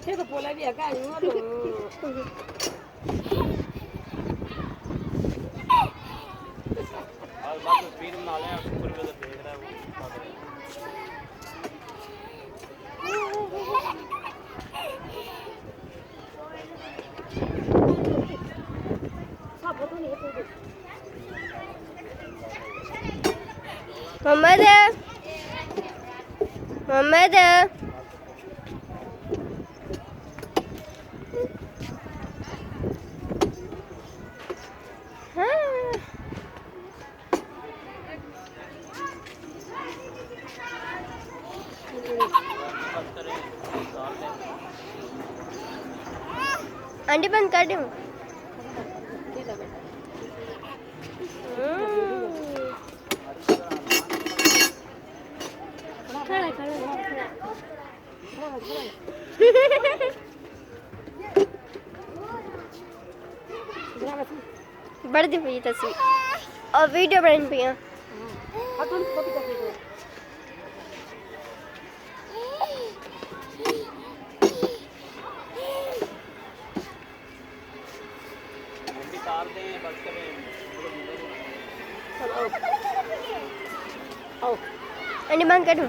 ਇੱਥੇ ਤਾਂ ਪੋਲਾ ਵੀ ਹੈਗਾ ਨਹੀਂ ਉਹ बस स्पीड बना लें ऊपर भी तो देख रहा है मोहम्मद मोहम्मद अंडे बंद कर दूं बढ़ दी पई तस्वीर और वीडियो बन पई तार दें बस करें अंडे बंद कर दूं